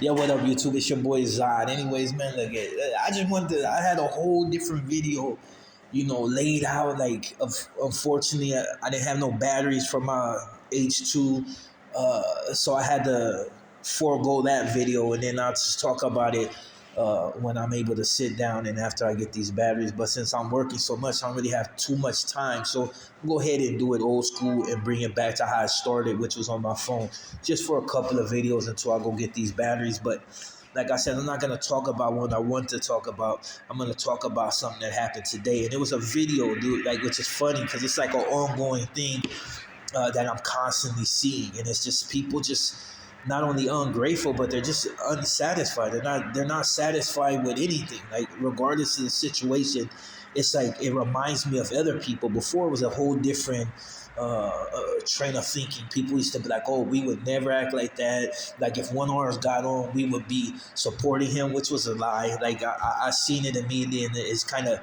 Yo, what up, YouTube? It's your boy Zod. Anyways, man, look, I just wanted to. I had a whole different video, laid out. Like, unfortunately, I didn't have no batteries for my H2, so I had to forego that video, and then I'll just talk about it when I'm able to sit down and after I get these batteries. But since I'm working so much, I don't really have too much time. So I'll go ahead and do it old school and bring it back to how I started, which was on my phone, just for a couple of videos until I go get these batteries. But like I said, I'm not going to talk about what I want to talk about. I'm going to talk about something that happened today. And it was a video, dude, like, which is funny because it's like an ongoing thing that I'm constantly seeing. And it's just people just not only ungrateful, but they're just unsatisfied. They're not satisfied with anything. Like, regardless of the situation, it's like it reminds me of other people. Before, it was a whole different train of thinking. People used to be like, "Oh, we would never act like that." Like, if one arms got on, we would be supporting him, which was a lie. Like, I seen it immediately, and it's kind of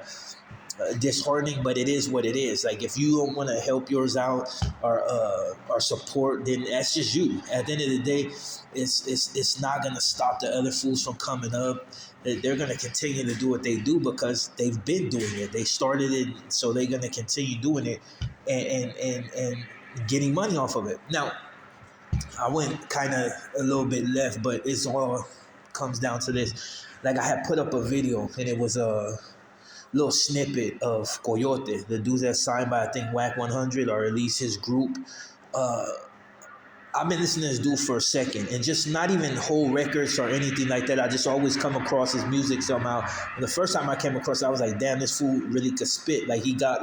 disheartening, but it is what it is. Like, if you don't want to help yours out or support, then that's just you. At the end of the day, it's not gonna stop the other fools from coming up. They're gonna continue to do what they do because they've been doing it. They started it, so they're gonna continue doing it and getting money off of it. Now, I went kind of a little bit left, but it's all comes down to this. Like, I had put up a video, and it was a little snippet of Coyote, the dude that's signed by, I think, Whack 100, or at least his group. I've been listening to this dude for a second, and just not even whole records or anything like that. I just always come across his music somehow. And the first time I came across it, I was like, damn, this fool really could spit. Like, he not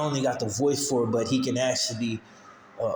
only got the voice for it, but he can actually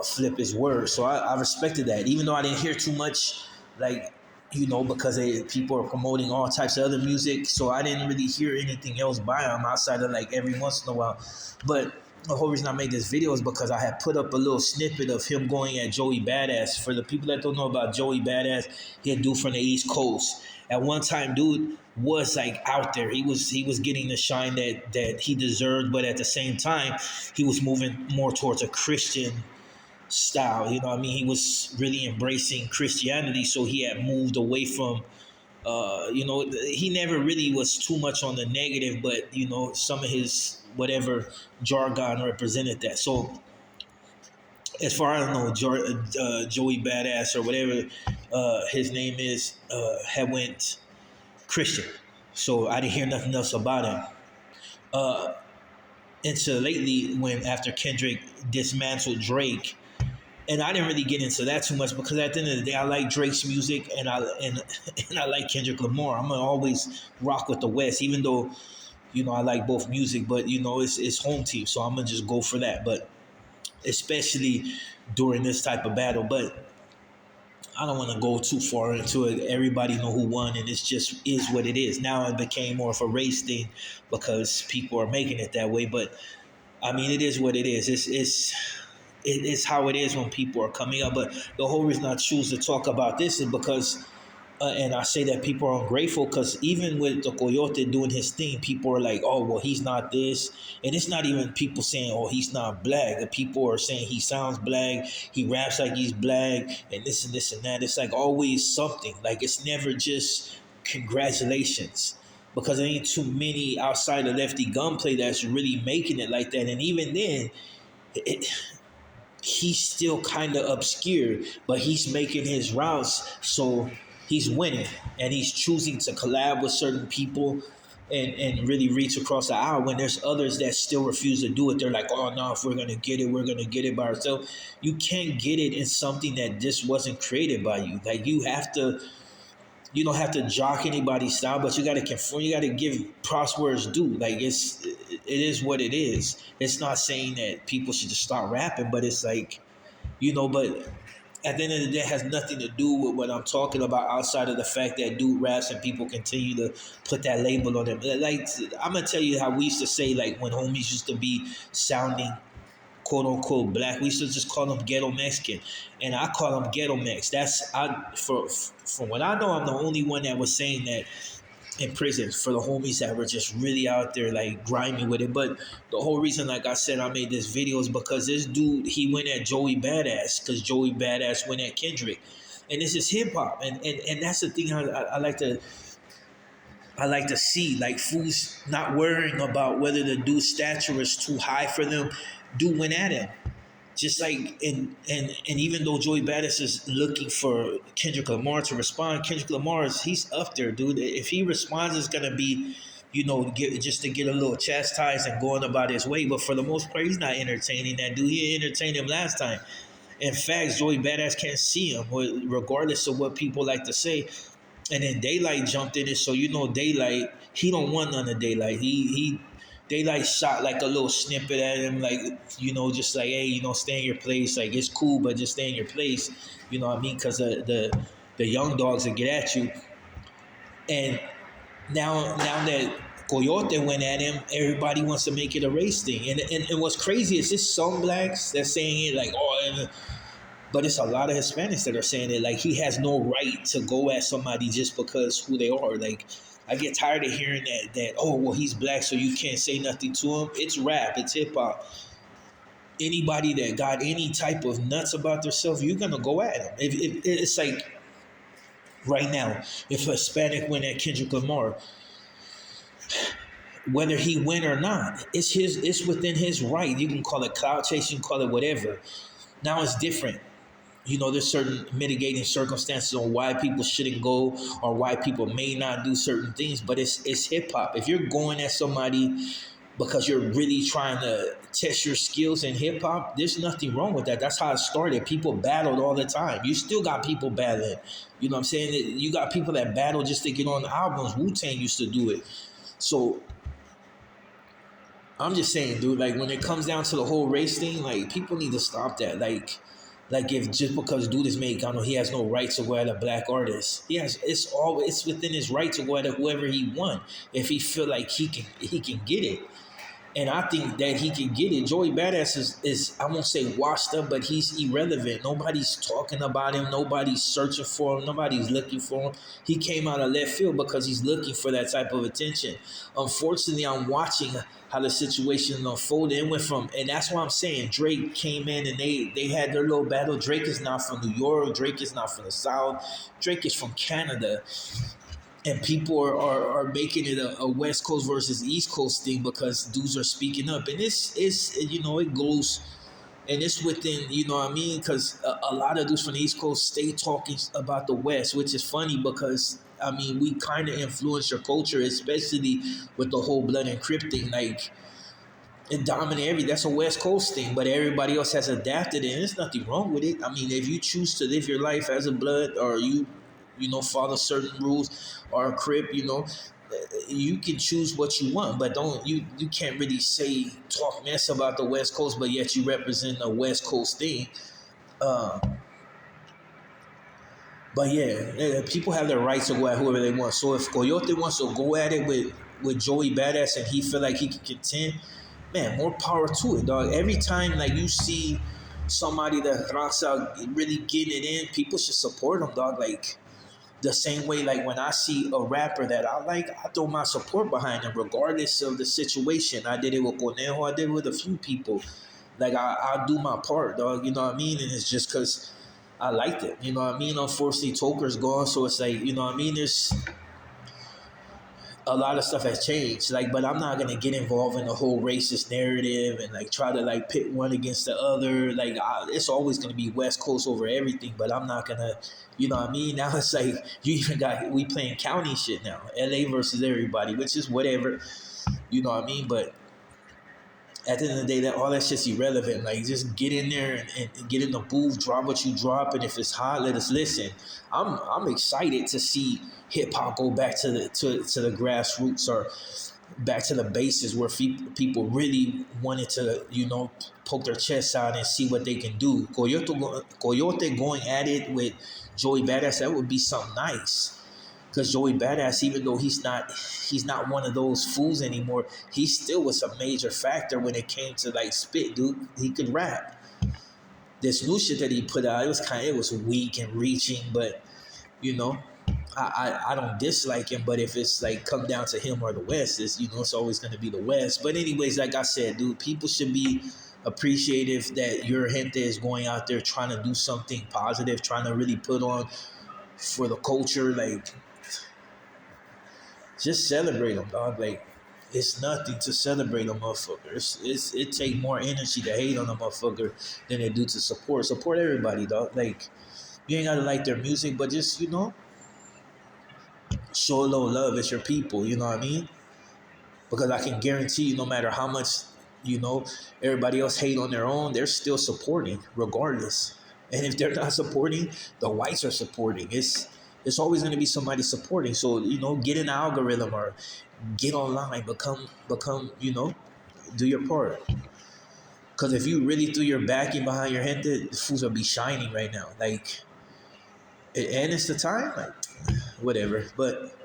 flip his words. So I respected that, even though I didn't hear too much, like, because people are promoting all types of other music. So I didn't really hear anything else by him outside of, like, every once in a while. But the whole reason I made this video is because I had put up a little snippet of him going at Joey Badass. For the people that don't know about Joey Badass, he a dude from the East Coast. At one time, dude was like out there. He was getting the shine that he deserved, but at the same time, he was moving more towards a Christian style. You know what I mean? He was really embracing Christianity, so he had moved away from he never really was too much on the negative, but some of his whatever jargon represented that. So as far as I know, Joey Badass, or whatever his name is, had went Christian. So I didn't hear nothing else about him. Until lately, when after Kendrick dismantled Drake. And I didn't really get into that too much because at the end of the day, I like Drake's music, and I like Kendrick Lamar. I'm gonna always rock with the West, even though I like both music. But it's home team, so I'm gonna just go for that. But especially during this type of battle, but I don't want to go too far into it. Everybody know who won, and it's just is what it is. Now it became more of a race thing because people are making it that way. But I mean, it is what it is. It's how it is when people are coming up. But the whole reason I choose to talk about this is because, and I say that people are ungrateful because even with the Coyote doing his thing, people are like, oh, well, he's not this. And it's not even people saying, oh, he's not black. The people are saying he sounds black, he raps like he's black, and this and this and that. It's like always something. Like, it's never just congratulations. Because there ain't too many outside of Lefty Gunplay that's really making it like that. And even then, he's still kind of obscure, but he's making his routes, so he's winning, and he's choosing to collab with certain people and really reach across the aisle when there's others that still refuse to do it. They're like, oh no, if we're gonna get it, we're gonna get it by ourselves. You can't get it in something that just wasn't created by you. Like, you don't have to jock anybody's style, but you got to conform. You got to give props where it's due. Like, it is what it is. It's not saying that people should just start rapping, but it's like, but at the end of the day, it has nothing to do with what I'm talking about outside of the fact that dude raps and people continue to put that label on him. Like, I'm gonna tell you how we used to say, like, when homies used to be sounding quote unquote black, we used to just call them ghetto Mexican, and I call them ghetto Mex. From what I know, I'm the only one that was saying that in prison for the homies that were just really out there, like, grimy with it. But the whole reason, like I said, I made this video is because this dude, he went at Joey Badass because Joey Badass went at Kendrick. And this is hip hop, and that's the thing I like to see, like fools not worrying about whether the dude's stature is too high for them. Dude went at him. Just like and even though Joey Badass is looking for Kendrick Lamar to respond, Kendrick Lamar he's up there, dude. If he responds, it's gonna be, just to get a little chastised and going about his way. But for the most part, he's not entertaining that dude. He entertained him last time. In fact, Joey Badass can't see him, regardless of what people like to say. And then Daylight jumped in it, so Daylight, he don't want none of Daylight. He Daylight shot like a little snippet at him, like, just like, hey, stay in your place. Like, it's cool, but just stay in your place. You know what I mean? Because the young dogs will get at you. And now that Coyote went at him, everybody wants to make it a race thing. And what's crazy is this some blacks that's saying it like, but it's a lot of Hispanics that are saying it like he has no right to go at somebody just because who they are. Like, I get tired of hearing that oh, well, he's black, so you can't say nothing to him. It's rap, it's hip hop. Anybody that got any type of nuts about themselves, you're gonna go at him. If it's like right now, if a Hispanic went at Kendrick Lamar, whether he win or not, it's within his right. You can call it clout chasing, call it whatever. Now it's different. There's certain mitigating circumstances on why people shouldn't go or why people may not do certain things, but it's hip hop. If you're going at somebody because you're really trying to test your skills in hip hop, there's nothing wrong with that. That's how it started. People battled all the time. You still got people battling. You know what I'm saying? You got people that battle just to get on albums. Wu-Tang used to do it. So I'm just saying, dude, like when it comes down to the whole race thing, like people need to stop that. Like if just because dude is made, he has no right to go at a black artist. Yes, it's within his right to go at whoever he want if he feel like he can get it. And I think that he can get it. Joey Badass is I won't say washed up, but he's irrelevant. Nobody's talking about him. Nobody's searching for him. Nobody's looking for him. He came out of left field because he's looking for that type of attention. Unfortunately, I'm watching how the situation unfolded. It went from, and that's why I'm saying Drake came in and they had their little battle. Drake is not from New York. Drake is not from the South. Drake is from Canada. And people are making it a West Coast versus East Coast thing because dudes are speaking up. And it goes, and it's within, what I mean? Because a lot of dudes from the East Coast stay talking about the West, which is funny because, we kind of influence your culture, especially with the whole Blood and Crip thing. Like, it dominate everything. That's a West Coast thing, but everybody else has adapted it, and there's nothing wrong with it. If you choose to live your life as a Blood or follow certain rules or a Crip, you can choose what you want, but you can't really talk mess about the West Coast, but yet you represent a West Coast thing. But yeah, people have their rights to go at whoever they want. So if Coyote wants to go at it with Joey Badass and he feel like he can contend, man, more power to it, dog. Every time like you see somebody that rocks out really getting it in, people should support them, dog. Like the same way, like when I see a rapper that I like, I throw my support behind him, regardless of the situation. I did it with Conejo. I did it with a few people. Like I'll do my part, dog. You know what I mean? And it's just because I liked it. You know what I mean? Unfortunately, Toker's gone, so it's like, you know what I mean? There's a lot of stuff has changed. Like, but I'm not gonna get involved in the whole racist narrative and like try to like pit one against the other. Like, it's always gonna be West Coast over everything. But I'm not gonna, you know what I mean? Now it's like we playing county shit now, LA versus everybody, which is whatever. You know what I mean? But at the end of the day, all that shit's irrelevant. Like, just get in there and get in the booth, drop what you drop, and if it's hot, let us listen. I'm excited to see hip hop go back to the grassroots or back to the bases where people really wanted to, poke their chests out and see what they can do. Coyote going at it with Joey Badass, that would be something nice. Because Joey Badass, even though he's not one of those fools anymore, he still was a major factor when it came to like spit, dude. He could rap. This new shit that he put out, it was weak and reaching, but I don't dislike him. But if it's like come down to him or the West, it's always gonna be the West. But anyways, like I said, dude, people should be appreciative that your gente is going out there trying to do something positive, trying to really put on for the culture. Like, just celebrate them, dog. Like, it's nothing to celebrate a motherfucker. It take more energy to hate on a motherfucker than it do to support. Support everybody, dog. Like, you ain't gotta like their music, but just, show a little love. It's your people, you know what I mean? Because I can guarantee you, no matter how much, you know, everybody else hate on their own, they're still supporting regardless. And if they're not supporting, the whites are supporting. It's always going to be somebody supporting. So, get in the algorithm or get online, become, do your part. Because if you really threw your backing behind your head, the fools will be shining right now. Like, and it's the time, like, whatever. But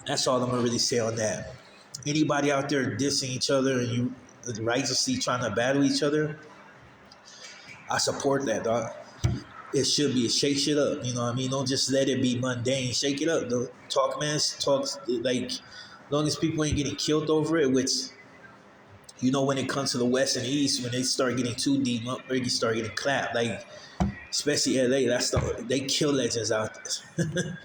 that's all I'm gonna really say on that. Anybody out there dissing each other and you righteously trying to battle each other, I support that, dog. It should be. Shake shit up. You know what I mean? Don't just let it be mundane. Shake it up, though. Talk, man. Talk, like, as long as people ain't getting killed over it, which, when it comes to the West and the East, when they start getting too deep, they start getting clapped. Like, especially LA, they kill legends out there.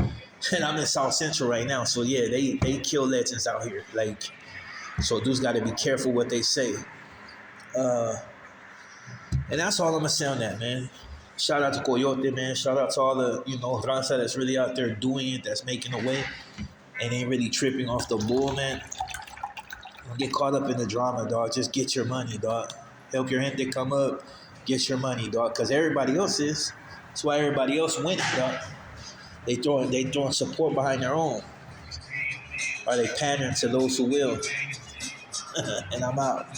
And I'm in South Central right now, so yeah, they kill legends out here. Like, so dudes got to be careful what they say. And that's all I'm gonna say on that, man. Shout out to Coyote, man. Shout out to all the, Raza that's really out there doing it, that's making a way, and ain't really tripping off the bull, man. Don't get caught up in the drama, dog. Just get your money, dog. Help your gente come up. Get your money, dog. Because everybody else is. That's why everybody else wins, dog. They throwing support behind their own. Or they pandering to those who will. And I'm out.